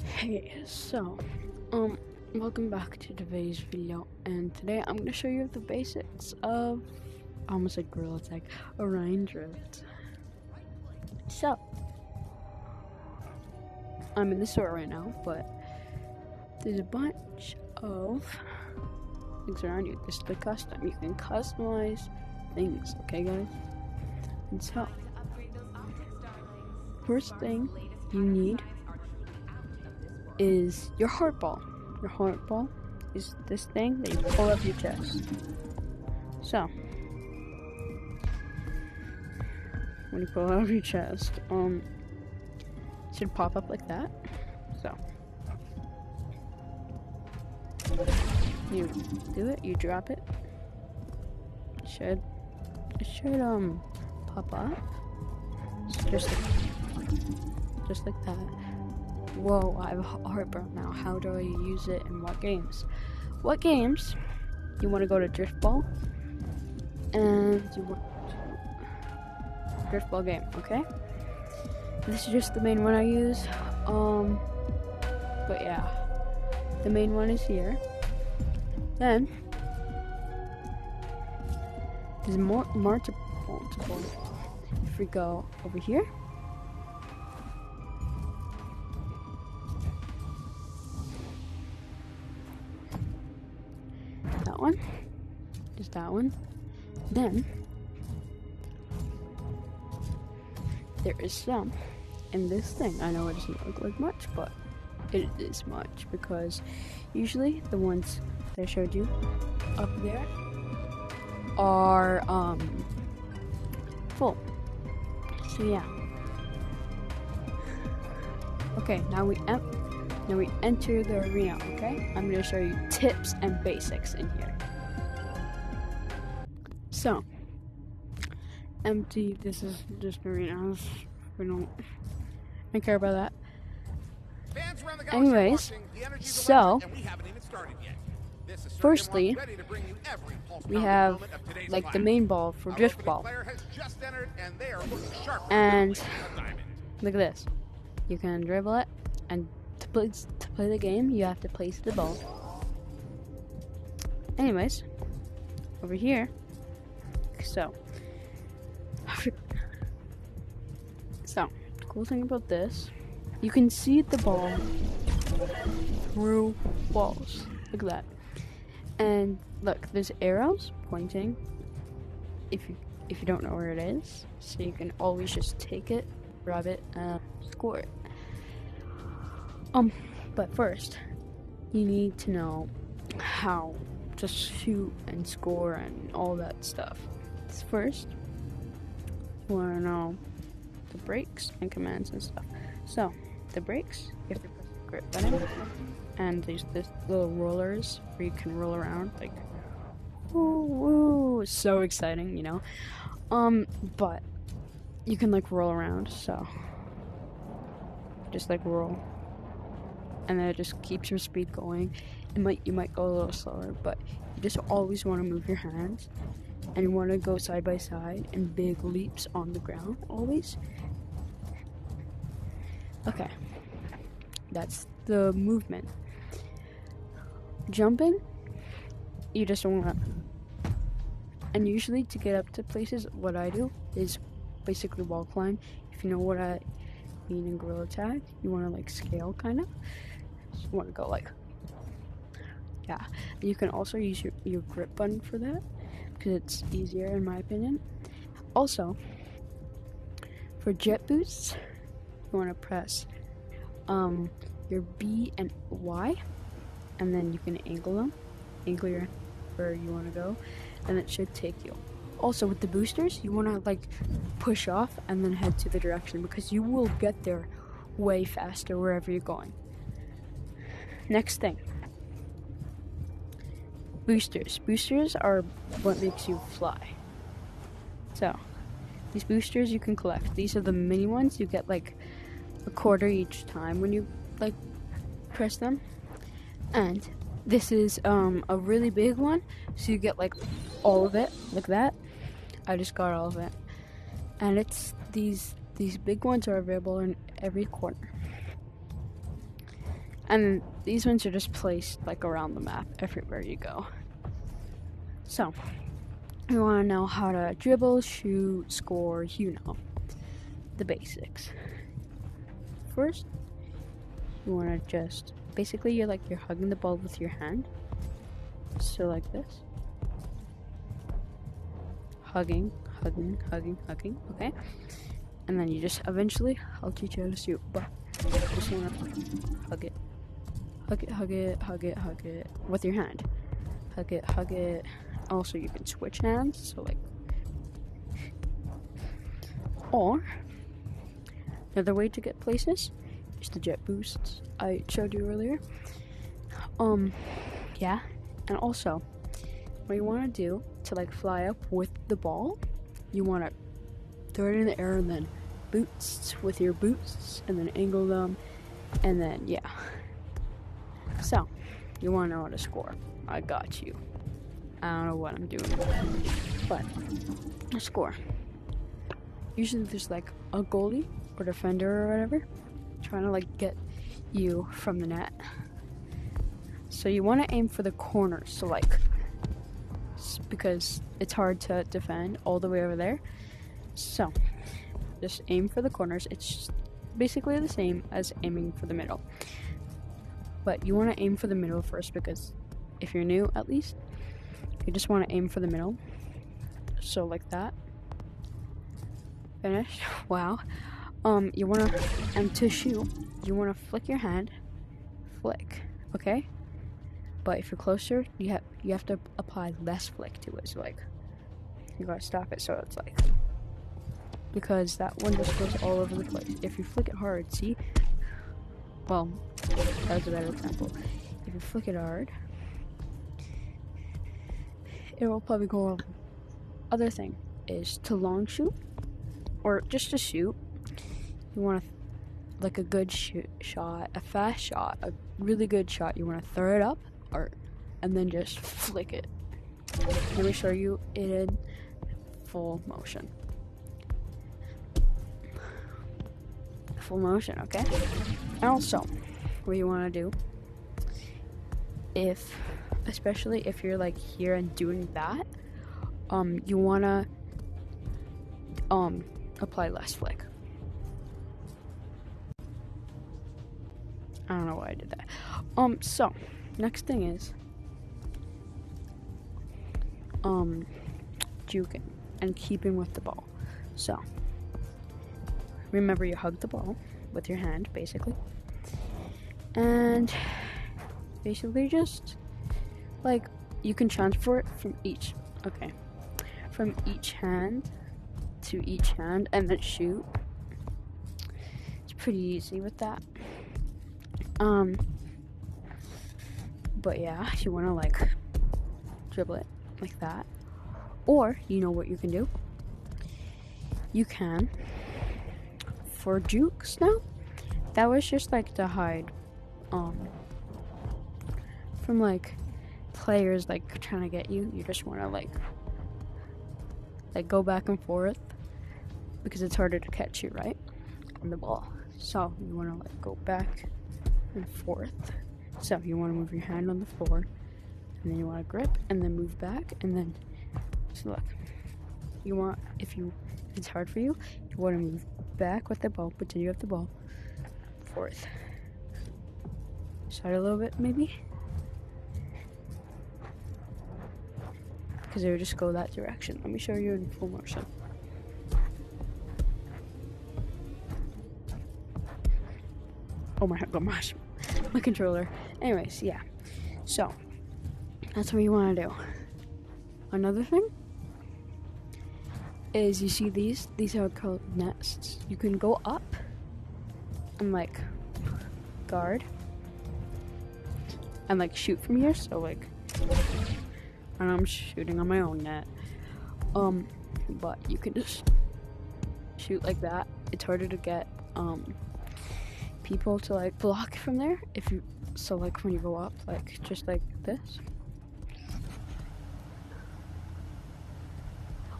Hey, welcome back to today's video, and today I'm gonna show you the basics of, I almost said Gorilla Tag, Orion Drift. So, I'm in the store right now, but there's a bunch of things around you. This is the custom. You can customize things, okay guys? And so, first thing you need is your heart ball. Your heart ball is this thing that you pull up your chest. So, when you pull it out of your chest, it should pop up like that. So, you do it, you drop it. It should pop up. Just like that. Whoa, I have heartburn now. How do I use it and what games? What games? You want to go to Drift Ball, and you want to Drift Ball game, okay? This is just the main one I use. But yeah, the main one is here. Then there's multiple. If we go over here. That one, just that one. Then there is some in this thing. I know it doesn't look like much, but it is much because usually the ones that I showed you up there are full. So yeah. Okay, now we enter the arena, okay? I'm gonna show you tips and basics in here. So, empty, this is just arenas. We don't care about that. Anyways, so, firstly, we have like the main ball for Drift Ball. And look at this. You can dribble it, and to play the game, you have to place the ball. Anyways, over here, so the cool thing about this, you can see the ball through walls. Look at that. And look, there's arrows pointing if you don't know where it is, so you can always just take it, grab it, and score it. But first, you need to know how to shoot and score and all that stuff. First, you want to know the brakes and commands and stuff. So, the brakes, you have to press the grip button, and there's this little rollers where you can roll around, like, woo, so exciting, you know. But you can like roll around, so just like roll. And then it just keeps your speed going. You might go a little slower, but you just always want to move your hands, and you want to go side by side in big leaps on the ground, always. Okay, that's the movement. Jumping, you just want to, and usually to get up to places, what I do is basically wall climb. If you know what I mean in Gorilla Tag, you want to like scale kind of. You want to go like, yeah. You can also use your grip button for that because it's easier in my opinion. Also, for jet boosts, you want to press your B and Y, and then you can angle where you want to go, and it should take you. Also, with the boosters, you want to like push off and then head to the direction because you will get there way faster wherever you're going. Next thing, boosters. Boosters are what makes you fly. So, these boosters you can collect. These are the mini ones. You get like a quarter each time when you like press them. And this is a really big one, so you get like all of it, like that. I just got all of it. And it's these big ones are available in every corner. And these ones are just placed like around the map everywhere you go. So, you want to know how to dribble, shoot, score, the basics. First, you want to just, basically you're hugging the ball with your hand. So like this. Hugging, okay? And then you just eventually, I'll teach you how to shoot, but just want to hug it with your hand. Hug it. Also, you can switch hands, so like, or another way to get places is the jet boosts I showed you earlier. Yeah, and also, what you want to do to like fly up with the ball, you want to throw it in the air and then boosts with your boosts, and then angle them, and then yeah. So, you want to know how to score. I got you. I don't know what I'm doing, but a score. Usually there's like a goalie or defender or whatever trying to like get you from the net. So you want to aim for the corners, so like, because it's hard to defend all the way over there. So just aim for the corners. It's basically the same as aiming for the middle. But you want to aim for the middle first, because if you're new, at least, you just want to aim for the middle. So like that. Finished. Wow. You want to, and to shoot, you want to flick your hand. Flick. Okay? But if you're closer, you have to apply less flick to it. So like, you gotta stop it so it's like, because that one just goes all over the place. If you flick it hard, see? Well, that was a better example. If you flick it hard, it will probably go over. Other thing is to long shoot, or just to shoot. You want to, like a good shot, a fast shot, a really good shot. You want to throw it up, and then just flick it. Let me show you it in full motion. Full motion, okay? And also, what you want to do, especially if you're like here and doing that, you want to apply less flick. I don't know why I did that. So next thing is juking and keeping with the ball. So remember, you hug the ball with your hand, basically, and basically just like, you can transfer it from each hand to each hand and then shoot. It's pretty easy with that. But yeah, you want to like dribble it like that. Or, you know what you can do? You can, for jukes now, that was just like to hide from like players like trying to get you. You just want to like go back and forth, because it's harder to catch you, right, on the ball. So you want to like go back and forth. So you want to move your hand on the floor, and then you want to grip and then move back, and then, so look, you want, if it's hard for you, you want to move back with the ball, pretend you have the ball, forth, side a little bit maybe, because it would just go that direction. Let me show you in full motion. Oh my gosh, my controller. Anyways, yeah. So that's what you want to do. Another thing is, you see these are called nests. You can go up and like guard and like shoot from here. So like, and I'm shooting on my own net. But you can just shoot like that. It's harder to get people to like block from there. If you, so like when you go up, like just like this.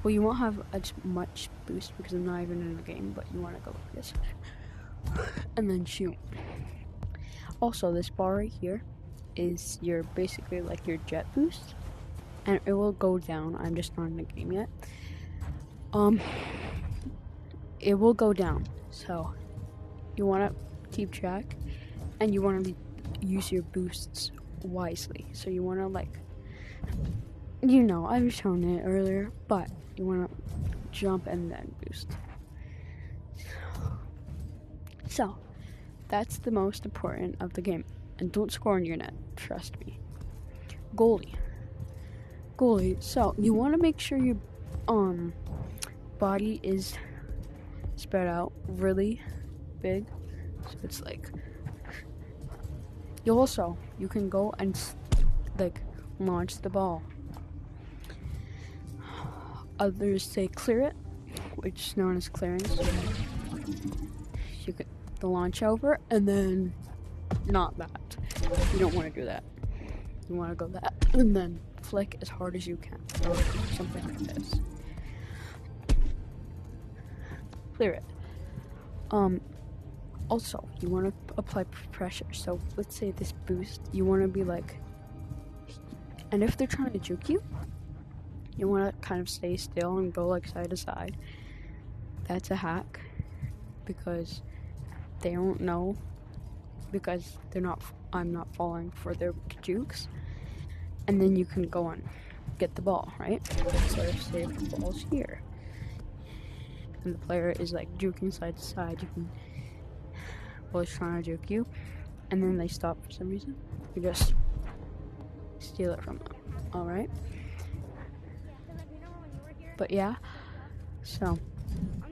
Well, you won't have as much boost because I'm not even in the game, but you want to go like this and then shoot. Also, this bar right here is your basically like your jet boost, and it will go down. I'm just not in the game yet. It will go down, so you want to keep track, and you want to use your boosts wisely. So you want to like, I've shown it earlier, but you want to jump and then boost. So that's the most important of the game, and don't score on your net. Trust me. Goalie. So you want to make sure your body is spread out really big, so it's like you can go and like launch the ball. Others say clear it, which is known as clearing. So you get the launch over, and then not that. You don't want to do that. You want to go that, and then flick as hard as you can, or something like this. Clear it. Also, you want to apply pressure. So let's say this boost, you want to be like, and if they're trying to juke you, you want to kind of stay still and go like side to side. That's a hack, because they don't know, because I'm not falling for their jukes. And then you can go and get the ball, right? So say if the ball's here, and the player is like juking side to side, you can, he's trying to juke you, and then they stop for some reason, you just steal it from them. Alright? But yeah, so